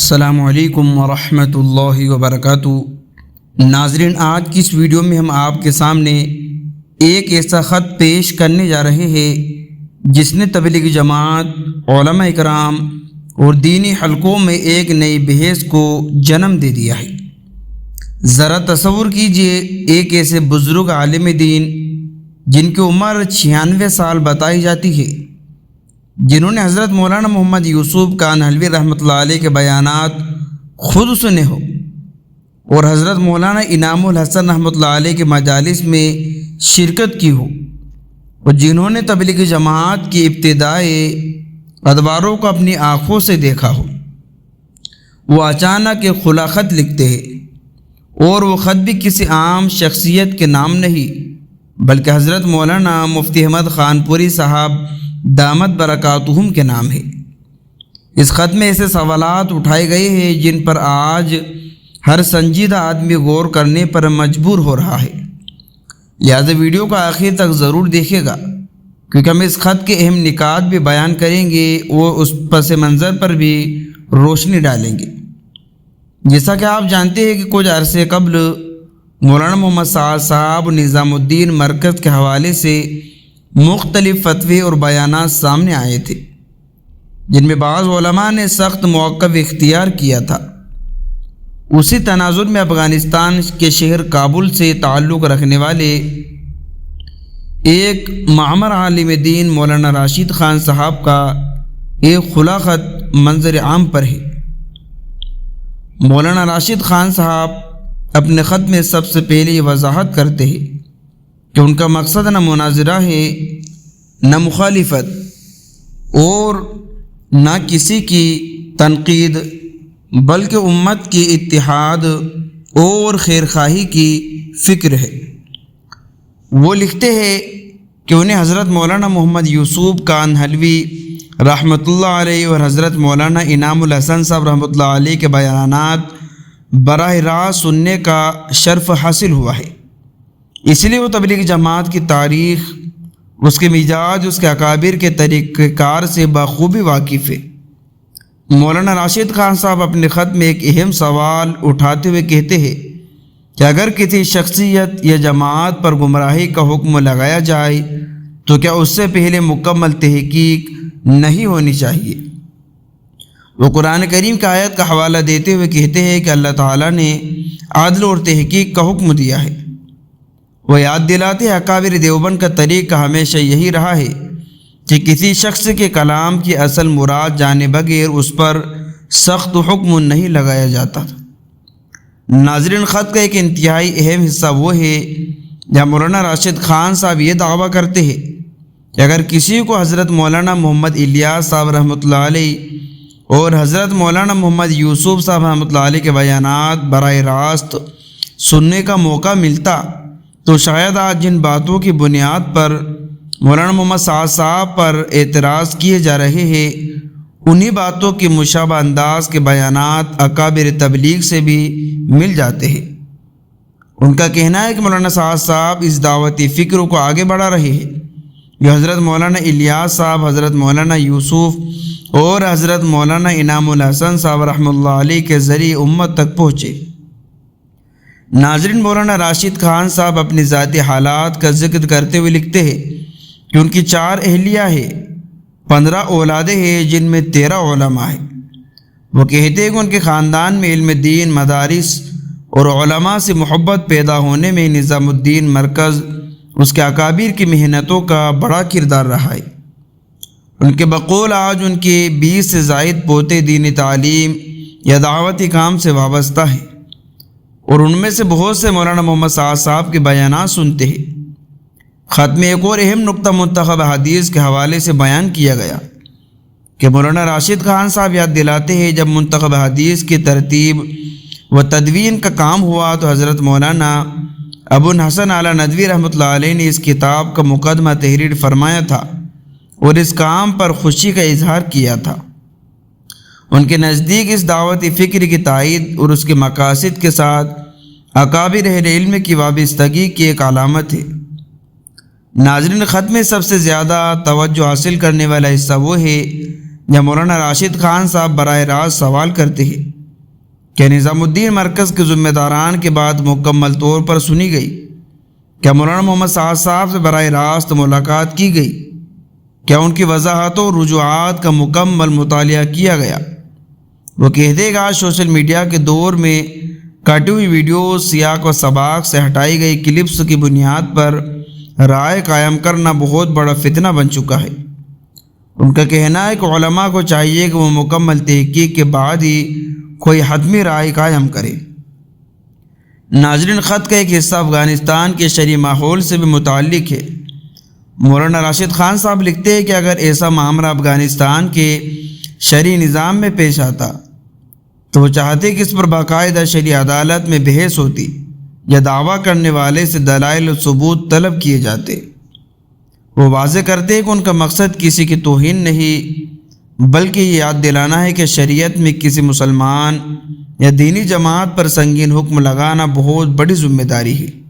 السلام علیکم ورحمۃ اللہ وبرکاتہ۔ ناظرین، آج کی اس ویڈیو میں ہم آپ کے سامنے ایک ایسا خط پیش کرنے جا رہے ہیں جس نے تبلیغی جماعت، علماء اکرام اور دینی حلقوں میں ایک نئی بحث کو جنم دے دیا ہے۔ ذرا تصور کیجئے، ایک ایسے بزرگ عالم دین جن کی عمر 96 سال بتائی جاتی ہے، جنہوں نے حضرت مولانا محمد یوسف کانہلوی رحمۃ اللہ علیہ کے بیانات خود سنے ہو اور حضرت مولانا انعام الحسن رحمۃ اللہ علیہ کے مجالس میں شرکت کی ہو، اور جنہوں نے تبلیغی جماعت کی ابتدائی ادواروں کو اپنی آنکھوں سے دیکھا ہو، وہ اچانک ایک کھلا خط لکھتے ہیں، اور وہ خط بھی کسی عام شخصیت کے نام نہیں بلکہ حضرت مولانا مفتی احمد خان پوری صاحب دامت برکاتہم کے نام ہے۔ اس خط میں ایسے سوالات اٹھائے گئے ہیں جن پر آج ہر سنجیدہ آدمی غور کرنے پر مجبور ہو رہا ہے، لہذا ویڈیو کو آخر تک ضرور دیکھے گا، کیونکہ ہم اس خط کے اہم نکات بھی بیان کریں گے اور اس پس منظر پر بھی روشنی ڈالیں گے۔ جیسا کہ آپ جانتے ہیں کہ کچھ عرصے قبل مولانا محمد سعد صاحب نظام الدین مرکز کے حوالے سے مختلف فتوے اور بیانات سامنے آئے تھے، جن میں بعض علماء نے سخت موقف اختیار کیا تھا۔ اسی تناظر میں افغانستان کے شہر کابل سے تعلق رکھنے والے ایک معمر عالم دین مولانا راشد خان صاحب کا ایک کھلا خط منظر عام پر ہے۔ مولانا راشد خان صاحب اپنے خط میں سب سے پہلے یہ وضاحت کرتے ہیں کہ ان کا مقصد نہ مناظرہ ہے، نہ مخالفت، اور نہ کسی کی تنقید، بلکہ امت کی اتحاد اور خیرخواہی کی فکر ہے۔ وہ لکھتے ہیں کہ انہیں حضرت مولانا محمد یوسف کانہلوی رحمۃ اللہ علیہ اور حضرت مولانا انعام الحسن صاحب رحمۃ اللہ علیہ کے بیانات براہ راست سننے کا شرف حاصل ہوا ہے، اس لیے وہ تبلیغی جماعت کی تاریخ، اس کے مزاج، اس کے اکابر کے طریقہ کار سے بخوبی واقف ہے۔ مولانا راشد خان صاحب اپنے خط میں ایک اہم سوال اٹھاتے ہوئے کہتے ہیں کہ اگر کسی شخصیت یا جماعت پر گمراہی کا حکم لگایا جائے تو کیا اس سے پہلے مکمل تحقیق نہیں ہونی چاہیے؟ وہ قرآن کریم کی آیت کا حوالہ دیتے ہوئے کہتے ہیں کہ اللہ تعالیٰ نے عدل اور تحقیق کا حکم دیا ہے۔ وہ یاد دلاتے ہیں اکابر دیوبند کا طریقہ ہمیشہ یہی رہا ہے کہ کسی شخص کے کلام کی اصل مراد جانے بغیر اس پر سخت حکم نہیں لگایا جاتا۔ ناظرین، خط کا ایک انتہائی اہم حصہ وہ ہے جہاں مولانا راشد خان صاحب یہ دعویٰ کرتے ہیں کہ اگر کسی کو حضرت مولانا محمد الیاس صاحب رحمۃ اللہ علیہ اور حضرت مولانا محمد یوسف صاحب رحمۃ اللہ علیہ کے بیانات براہ راست سننے کا موقع ملتا تو شاید آج جن باتوں کی بنیاد پر مولانا محمد سعد صاحب پر اعتراض کیے جا رہے ہیں، انہی باتوں کی مشابہ انداز کے بیانات اکابر تبلیغ سے بھی مل جاتے ہیں۔ ان کا کہنا ہے کہ مولانا سعد صاحب اس دعوتی فکر کو آگے بڑھا رہے ہیں جو حضرت مولانا الیاس صاحب، حضرت مولانا یوسف اور حضرت مولانا انعام الحسن صاحب رحمۃ اللہ علیہ کے ذریعے امت تک پہنچے۔ ناظرین، مولانا راشد خان صاحب اپنی ذاتی حالات کا ذکر کرتے ہوئے لکھتے ہیں کہ ان کی 4 اہلیہ ہیں، 15 اولادیں ہیں جن میں 13 علماء ہیں۔ وہ کہتے ہیں کہ ان کے خاندان میں علم دین، مدارس اور علماء سے محبت پیدا ہونے میں نظام الدین مرکز، اس کے اکابر کی محنتوں کا بڑا کردار رہا ہے۔ ان کے بقول آج ان کے 20 سے زائد پوتے دینی تعلیم یا دعوتی کام سے وابستہ ہیں، اور ان میں سے بہت سے مولانا محمد سعد صاحب کے بیانات سنتے ہیں۔ خط میں ایک اور اہم نقطہ منتخب حدیث کے حوالے سے بیان کیا گیا کہ مولانا راشد خان صاحب یاد دلاتے ہیں جب منتخب حدیث کی ترتیب و تدوین کا کام ہوا تو حضرت مولانا ابو الحسن اعلیٰ ندوی رحمۃ اللہ علیہ نے اس کتاب کا مقدمہ تحریر فرمایا تھا اور اس کام پر خوشی کا اظہار کیا تھا۔ ان کے نزدیک اس دعوتی فکر کی تائید اور اس کے مقاصد کے ساتھ اکابر اہل علم کی وابستگی کی ایک علامت ہے۔ ناظرین، خط میں سب سے زیادہ توجہ حاصل کرنے والا حصہ وہ ہے جب مولانا راشد خان صاحب براہ راست سوال کرتے ہیں کہ نظام الدین مرکز کے ذمہ داران کے بعد مکمل طور پر سنی گئی؟ کیا مولانا محمد سعد صاحب سے براہ راست ملاقات کی گئی؟ کیا ان کی وضاحتوں اور رجوعات کا مکمل مطالعہ کیا گیا؟ وہ کہتے گا سوشل میڈیا کے دور میں کٹی ہوئی ویڈیوز، سیاق و سباق سے ہٹائی گئی کلپس کی بنیاد پر رائے قائم کرنا بہت بڑا فتنہ بن چکا ہے۔ ان کا کہنا ہے کہ علماء کو چاہیے کہ وہ مکمل تحقیق کے بعد ہی کوئی حتمی رائے قائم کرے۔ ناظرین، خط کا ایک حصہ افغانستان کے شرعی ماحول سے بھی متعلق ہے۔ مولانا راشد خان صاحب لکھتے ہیں کہ اگر ایسا معاملہ افغانستان کے شرعی نظام میں پیش آتا تو وہ چاہتے کہ اس پر باقاعدہ شرعی عدالت میں بحث ہوتی یا دعویٰ کرنے والے سے دلائل و ثبوت طلب کیے جاتے۔ وہ واضح کرتے ہیں کہ ان کا مقصد کسی کی توہین نہیں، بلکہ یہ یاد دلانا ہے کہ شریعت میں کسی مسلمان یا دینی جماعت پر سنگین حکم لگانا بہت بڑی ذمہ داری ہے۔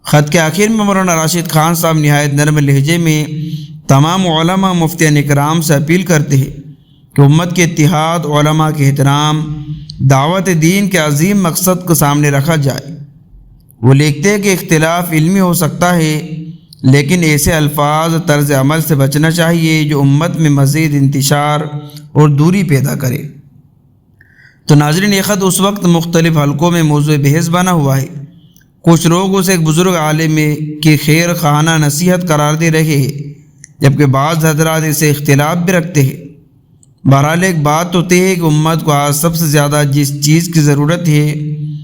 خط کے آخر میں مولانا راشد خان صاحب نہایت نرم لہجے میں تمام علماء مفتیان اکرام سے اپیل کرتے ہیں کہ امت کے اتحاد، علماء کے احترام، دعوت دین کے عظیم مقصد کو سامنے رکھا جائے۔ وہ لکھتے ہیں کہ اختلاف علمی ہو سکتا ہے، لیکن ایسے الفاظ طرز عمل سے بچنا چاہیے جو امت میں مزید انتشار اور دوری پیدا کرے۔ تو ناظرین، یہ خط اس وقت مختلف حلقوں میں موضوع بحث بنا ہوا ہے۔ کچھ لوگ اسے ایک بزرگ عالم کی خیر خواہانہ نصیحت قرار دے رہے ہیں، جبکہ بعض حضرات اسے اختلاف بھی رکھتے ہیں۔ بہرحال ایک بات تو طے ہے کہ امت کو آج سب سے زیادہ جس چیز کی ضرورت ہے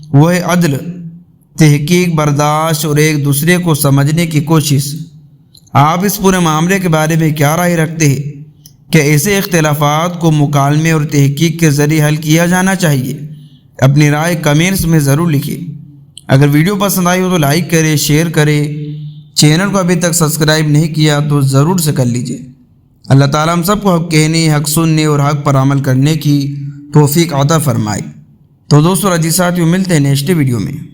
وہ ہے عدل، تحقیق، برداشت اور ایک دوسرے کو سمجھنے کی کوشش۔ آپ اس پورے معاملے کے بارے میں کیا رائے رکھتے ہیں؟ کہ ایسے اختلافات کو مکالمے اور تحقیق کے ذریعے حل کیا جانا چاہیے؟ اپنی رائے کمنٹس میں ضرور لکھیں۔ اگر ویڈیو پسند آئی ہو تو لائک کریں، شیئر کریں۔ چینل کو ابھی تک سبسکرائب نہیں کیا تو ضرور سے کر لیجئے۔ اللہ تعالیٰ ہم سب کو حق کہنے، حق سننے اور حق پر عمل کرنے کی توفیق عطا فرمائے۔ تو دوستو، رجی ساتھیوں، ملتے ہیں نیکسٹ ویڈیو میں۔